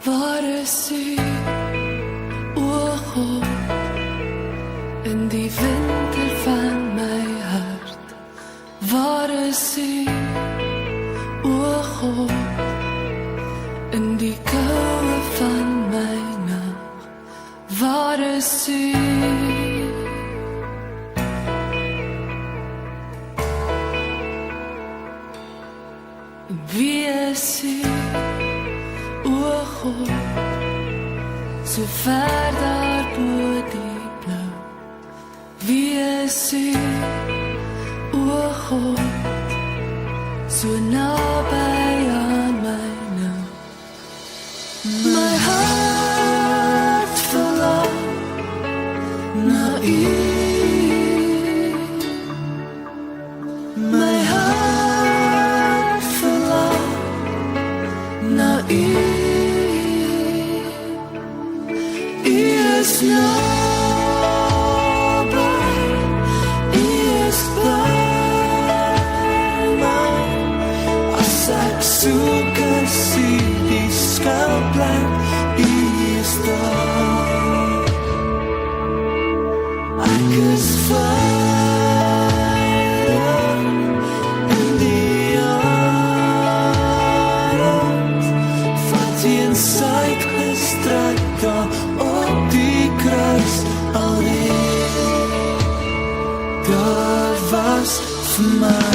Waar is U, o God, in die winter van my hart? Waar is U, o God, in die koue van my nag? Waar is U? Wie is U, o God, so ver daar bo die blou? Wie is U, o God, so naby aan my nou? My hart verlang na U. My hart verlang na U. U is naby, U is by my. As ek soek en sien die skuilplek, U is daar. Ek is veilig in die arms van die sy gestrek daar op die kruis alleen. Daar was vir my.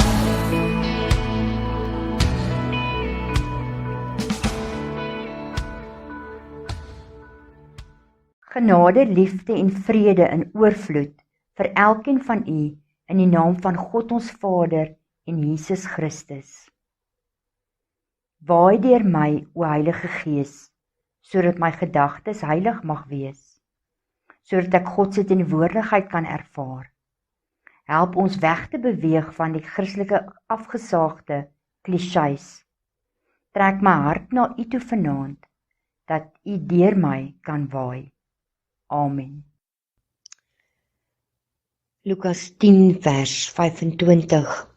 Genade, liefde en vrede in oorvloed vir elkeen van u in die naam van God ons Vader en Jesus Christus. Waai deur my, o Heilige Gees, sodat my gedagtes heilig mag wees, sodat ek God se teenwoordigheid kan ervaar. Help ons weg te beweeg van die Christelike afgesaagde klisjées. Trek my hart na u toe vanaand, dat u deur my kan waai. Amen. Lukas 10 vers 25.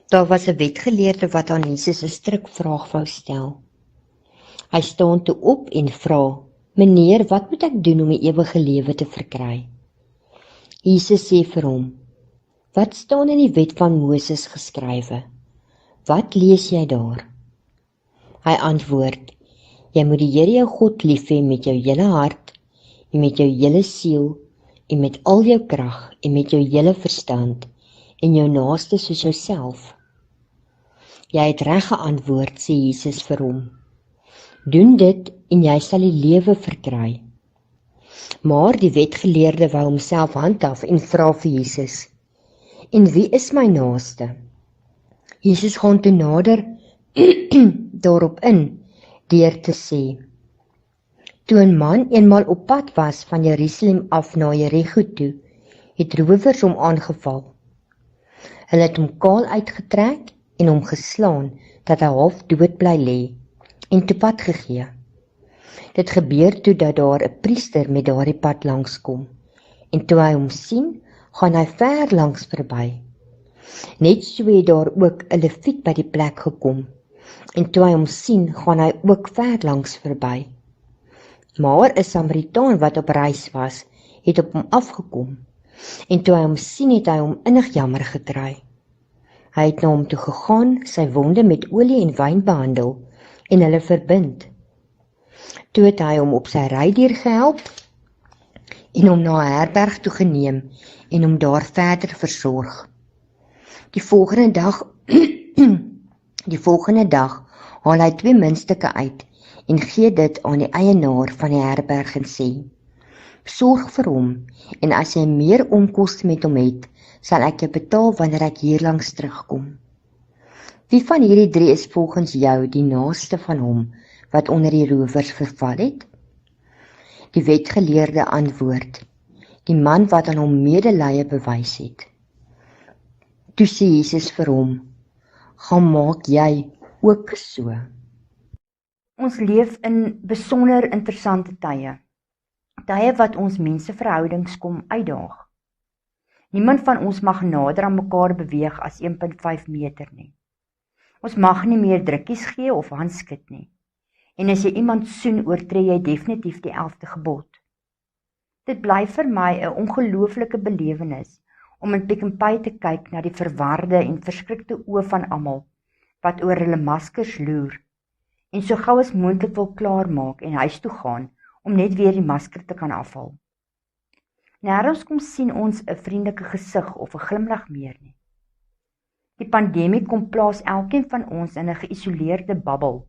Daar was 'n wetgeleerde wat aan Jesus 'n strikvraag wou stel. Hy staan toe op en vra: "Meneer, wat moet ek doen om die ewige lewe te verkry?" Jesus sê vir hom: "Wat staan in die wet van Moses geskrywe? Wat lees jy daar?" Hy antwoord: "Jy moet die Here jou God lief hê met jou hele hart, en met jou hele siel, en met al jou krag, en met jou hele verstand, en jou naaste soos jouself." "Jy het reg geantwoord," sê Jesus vir hom. "Doen dit, en jy sal die lewe verkry." Maar die wetgeleerde wou homself handhaaf en vra vir Jesus: "En wie is my naaste?" Jesus gaan toe nader daarop in, deur te sê: "Toe 'n man eenmaal op pad was van Jerusalem af na Jerigo toe, het rowers hom aangeval. Hulle het hom kaal uitgetrek en hom geslaan, dat hy half dood bly lê, en toe pad gegee. Dit gebeur toe dat daar 'n priester met daardie pad langskom, en toe hy hom sien, gaan hy ver langs verby. Net so het daar ook 'n leviet by die plek gekom, en toe hy hom sien, gaan hy ook ver langs verby. Maar 'n Samaritaan wat op reis was, het op hom afgekom, en toe hy hom sien, het hy hom innig jammer gekry. Hy het na hom toe gegaan, sy wonde met olie en wyn behandel, en hulle verbind. Toe het hy hom op sy rydier gehelp, en hom na 'n herberg toe geneem, en hom daar verder versorg. Die volgende dag haal hy 2 muntstukke uit, en gee dit aan die eienaar van die herberg en sê: "Sorg vir hom, en as jy meer onkoste met hom het, sal ek jou betaal wanneer ek hierlangs terugkom." Wie van hierdie 3 is volgens jou die naaste van hom, wat onder die rowers verval het? Die wetgeleerde antwoord: "Die man wat aan hom medelee bewys het." Toe sê Jesus vir hom: "Gaan maak jy ook so." Ons leef in besonder interessante tye. Tye wat ons menseverhoudings kom uitdaag. Niemand van ons mag nader aan mekaar beweeg as 1,5 meter nie. Ons mag nie meer drukkies gee of handskud nie. En as jy iemand soen, oortree jy definitief die 11de gebod. Dit bly vir my 'n ongelooflike belewenis om in Pick n Pay te kyk na die verwarde en verskrikte oë van almal wat oor hulle maskers loer en so gou as moontlik wil klaarmaak en huis toe gaan om net weer die masker te kan afhaal. Nêrens kom sien ons 'n vriendelike gesig of 'n glimlag meer nie. Die pandemie kom plaas elkeen van ons in 'n geïsoleerde bubbel,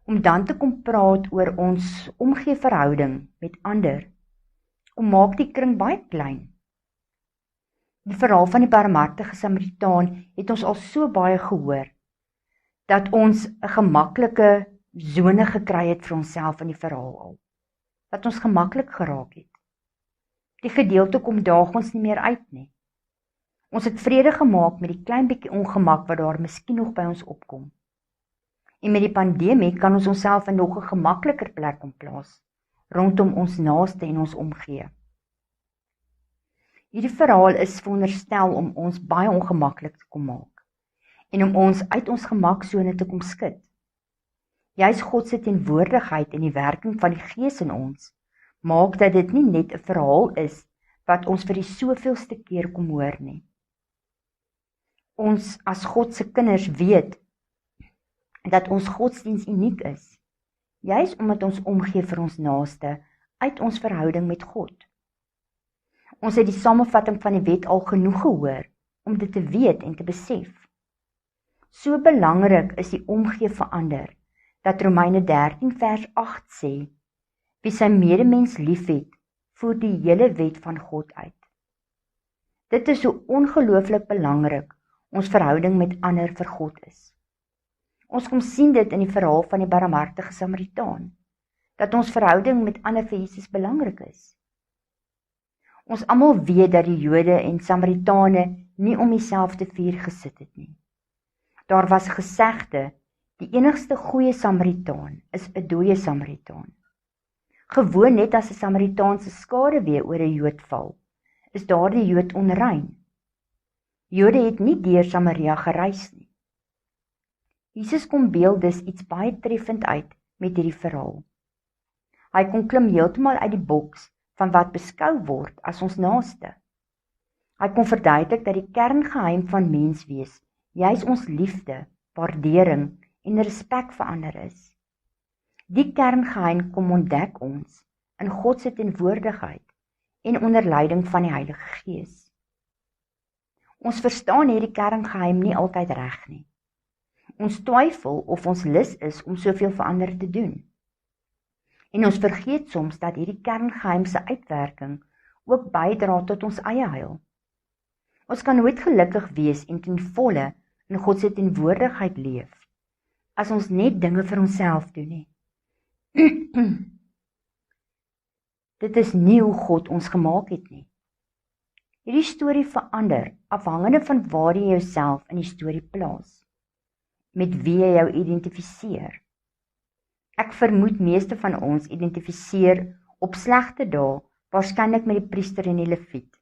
om dan te kom praat oor ons omgee verhouding met ander, kom maak die kring baie klein. Die verhaal van die barmhartige Samaritaan het ons al so baie gehoor, dat ons 'n gemaklike sone gekry het vir onsself in die verhaal al, dat ons gemaklik geraak het. Die gedeelte kom daag ons nie meer uit nie. Ons het vrede gemaak met die klein bietjie ongemak wat daar miskien nog by ons opkom. En met die pandemie kan ons onsself in nog 'n gemakliker plek plaas, rondom ons naaste en ons omgee. Hierdie verhaal is veronderstel om ons baie ongemaklik te kom maak, en om ons uit ons gemaksone te kom skud. Juis God se teenwoordigheid en die werking van die Gees in ons, maak dat dit nie net 'n verhaal is, wat ons vir die soveelste keer kom hoor nie. Ons as God se kinders weet, dat ons godsdiens uniek is, juis omdat ons omgee vir ons naaste, uit ons verhouding met God. Ons het die samevatting van die wet al genoeg gehoor, om dit te weet en te besef. So belangrik is die omgee vir ander, dat Romeine 13 vers 8 sê, wie sy medemens liefhet, voer die hele wet van God uit. Dit is so ongelooflik belangrik, ons verhouding met ander vir God is. Ons kom sien dit in die verhaal van die barmhartige Samaritaan, dat ons verhouding met ander vir Jesus belangrik is. Ons almal weet dat die Jode en Samaritane nie om dieselfde vuur gesit het nie. Daar was gesegde, die enigste goeie Samaritaan is 'n dooie Samaritaan. Gewoon net as 'n Samaritaanse skaduwee oor 'n Jood val, is daardie Jood onrein. Jode het nie deur Samaria gereis nie. Jesus kom beeld dus iets baie treffend uit met hierdie verhaal. Hy kon klim heeltemal uit die boks van wat beskou word as ons naaste. Hy kon verduidelik dat die kerngeheim van menswees juis ons liefde, waardering en respek vir ander is. Die kerngeheim kom ontdek ons in God se teenwoordigheid en onder leiding van die Heilige Gees. Ons verstaan hierdie kerngeheim nie altyd reg nie. Ons twyfel of ons lus is om soveel vir ander te doen. En ons vergeet soms dat hierdie kerngeheim se uitwerking ook bydra tot ons eie heil. Ons kan nooit gelukkig wees en ten volle in God se teenwoordigheid leef, as ons net dinge vir onsself doen nie. Dit is nie hoe God ons gemaak het nie. Hierdie storie verander, afhangende van waar jy jouself in die storie plaas, met wie jy jou identifiseer. Ek vermoed meeste van ons identifiseer op slegte dae, waarskynlik met die priester en die leviet.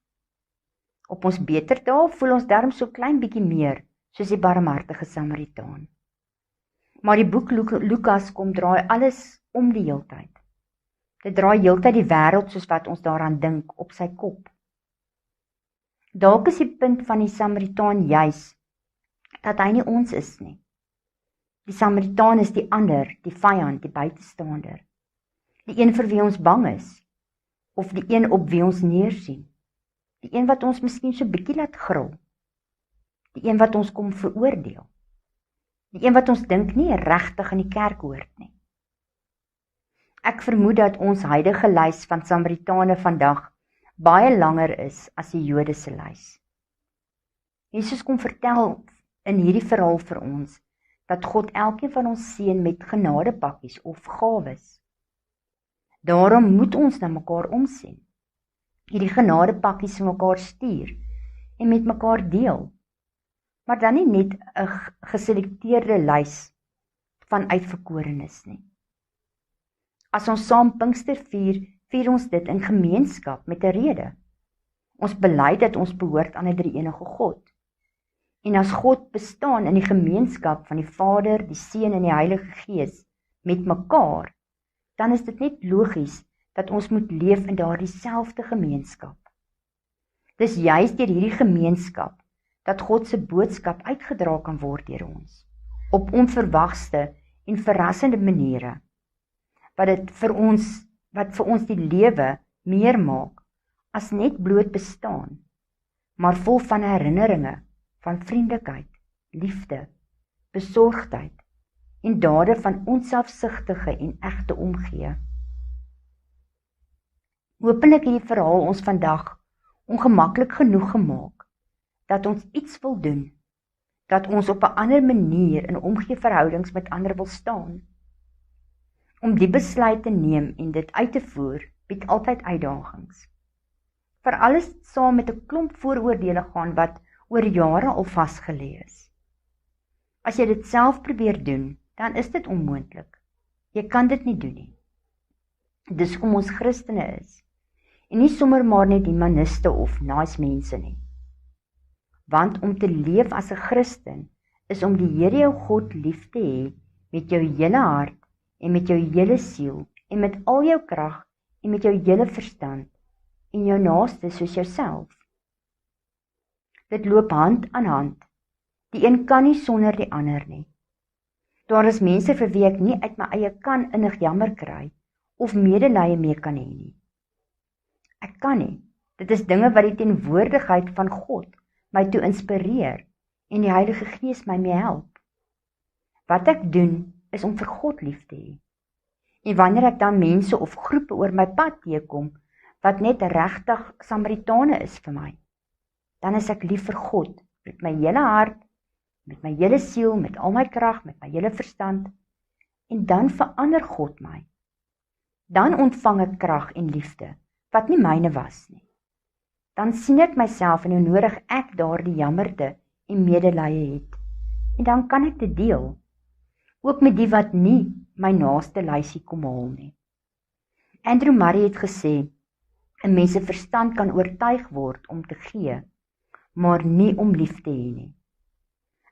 Op ons beter dae voel ons darm so klein bietjie meer, soos die barmhartige Samaritaan. Maar die boek Lukas kom draai alles om die heeltyd. Dit draai heeltyd die wêreld soos wat ons daaraan dink op sy kop. Dalk is die punt van die Samaritaan juis, dat hy nie ons is nie. Die Samaritaan is die ander, die vyand, die buitestander. Die een vir wie ons bang is, of die een op wie ons neersien. Die een wat ons miskien so bietjie laat gril. Die een wat ons kom veroordeel. Die een wat ons dink nie regtig in die kerk hoort nie. Ek vermoed dat ons huidige lys van Samaritane vandag baie langer is as die Jode se lys. Jesus kom vertel in hierdie verhaal vir ons, dat God elkeen van ons seën met genadepakkies of gawes. Daarom moet ons na mekaar omsien, hierdie genadepakkies vir mekaar stuur, en met mekaar deel, maar dan nie net 'n geselekteerde lys van uitverkorenes nie. As ons saam Pinkster vier, vier ons dit in gemeenskap met 'n rede. Ons bely dat ons behoort aan 'n drie-enige God. En as God bestaan in die gemeenskap van die Vader, die Seun en die Heilige Gees, met mekaar, dan is dit net logies dat ons moet leef in daardie selfde gemeenskap. Dis juist deur hierdie gemeenskap dat God se boodskap uitgedra kan word deur ons, op onverwagste en verrassende maniere, wat vir ons die lewe meer maak as net bloot bestaan, maar vol van herinneringe, van vriendelikheid, liefde, besorgdheid en dade van onselfsugtige en egte omgee. Hopelik het die verhaal ons vandag ongemaklik genoeg gemaak, dat ons iets wil doen, dat ons op 'n ander manier in omgeeverhoudings met ander wil staan. Om die besluit te neem en dit uit te voer, bied altyd uitdagings. Veral as dit saam met 'n klomp vooroordele gaan wat oor jare al vasgelê is. As jy dit self probeer doen, dan is dit onmoontlik. Jy kan dit nie doen nie. Dis hoekom ons Christene is, en nie sommer maar net humaniste of nice mense nie. Want om te leef as 'n Christen, is om die Here jou God lief te hê, met jou hele hart, en met jou hele siel, en met al jou krag, en met jou hele verstand, en jou naaste soos jouself. Dit loop hand aan hand. Die een kan nie sonder die ander nie. Daar is mense vir wie ek nie uit my eie kan innig jammer kry, of medelee mee kan hê nie. Ek kan nie. Dit is dinge wat die teenwoordigheid van God my toe inspireer, en die Heilige Gees my mee help. Wat ek doen, is om vir God lief te hê. En wanneer ek dan mense of groepe oor my pad teekom, wat net regtig Samaritane is vir my, dan is ek lief vir God, met my hele hart, met my hele siel, met al my krag, met my hele verstand, en dan verander God my. Dan ontvang ek krag en liefde, wat nie myne was nie. Dan sien ek myself en hoe nodig ek daardie jammerte en medelee het, en dan kan ek dit deel, ook met die wat nie my naaste lysie kom haal nie. Andrew Murray het gesê, 'n mens se verstand kan oortuig word om te gee, maar nie om lief te hê nie.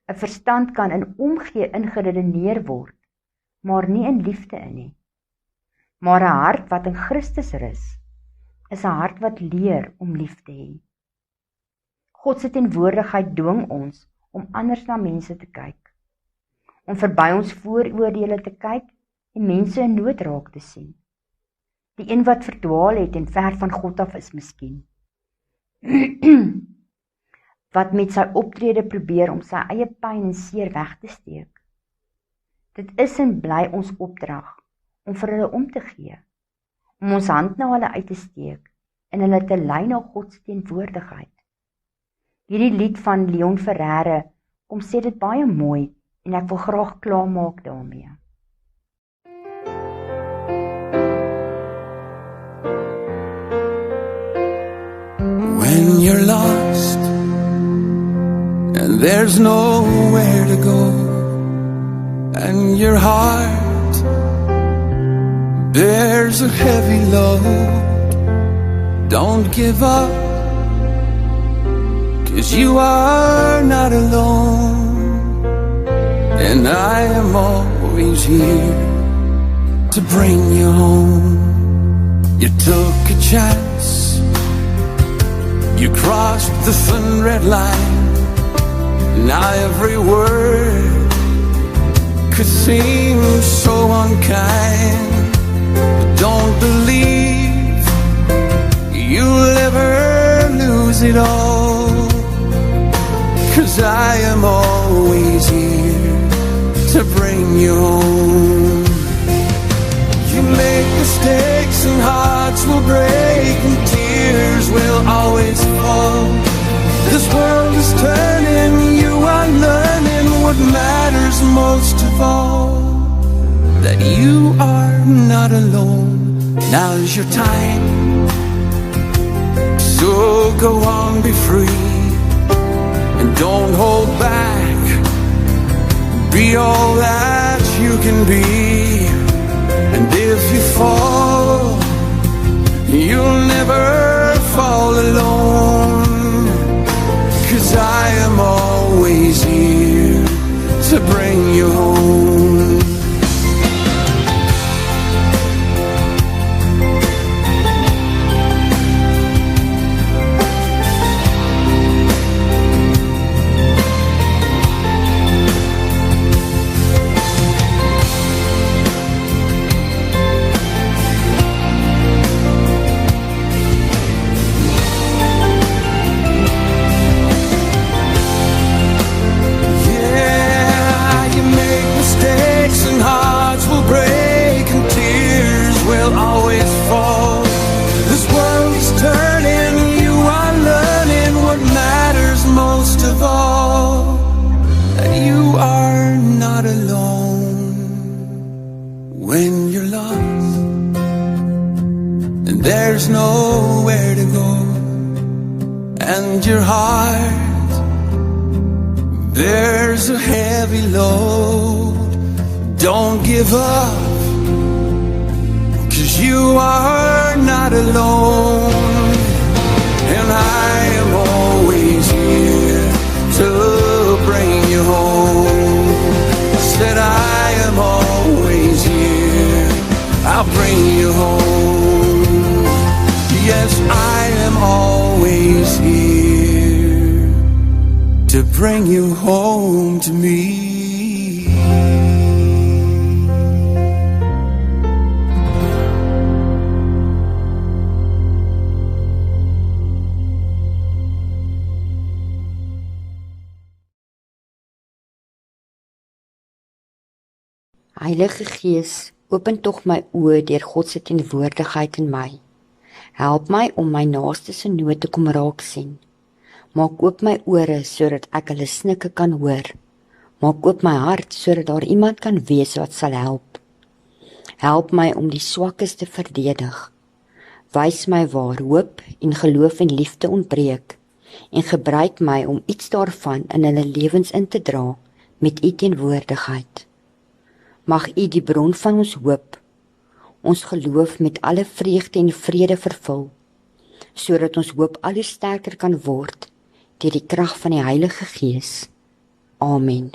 'n Verstand kan in omgee ingeredeneer word, maar nie in liefde in nie. Maar 'n hart wat in Christus rus, is 'n hart wat leer om lief te hê. God se teenwoordigheid dwing ons om anders na mense te kyk, om verby ons vooroordele te kyk en mense in nood raak te sien. Die een wat verdwaal het en ver van God af is miskien, wat met sy optrede probeer om sy eie pyn en seer weg te steek. Dit is en bly ons opdrag om vir hulle om te gee, om ons hand na hulle uit te steek en hulle te lei na God se teenwoordigheid. Hierdie lied van Leon Ferreira kom sê dit baie mooi en ek wil graag klaarmaak daarmee. When you're lost and there's nowhere to go, and your heart bears a heavy load, don't give up, 'cause you are not alone, and I am always here to bring you home. You took a chance, you crossed the thin red line. Now every word could seem so unkind. But don't believe you'll ever lose it all, 'cause I am always here to bring you home. You make mistakes and hearts will break and tears will always fall. This world is turning, you are learning what matters most of all, that you are not alone. Now's your time, so go on, be free, and don't hold back. Be all that you can be, and if you fall, you'll never fall alone, 'cause I am always here to bring you home. when you're lost and there's nowhere to go, and your heart bears a heavy load. Don't give up, 'cause you are not alone, and I am always here to bring you home. I said I am always here, I'll bring you home. Yes, I am always here to bring you home to me. Heilige Gees, open tog my oë deur God se teenwoordigheid in my. Help my om my naaste se nood te kom raak sien. Maak oop my ore sodat ek hulle snikke kan hoor. Maak oop my hart sodat daar iemand kan wees wat sal help. Help my om die swakkes te verdedig. Wys my waar hoop en geloof en liefde ontbreek en gebruik my om iets daarvan in hulle lewens in te dra met u teenwoordigheid. Mag u die bron van ons hoop, ons geloof met alle vreugde en vrede vervul, sodat ons hoop al hoe sterker kan word deur die krag van die Heilige Gees. Amen.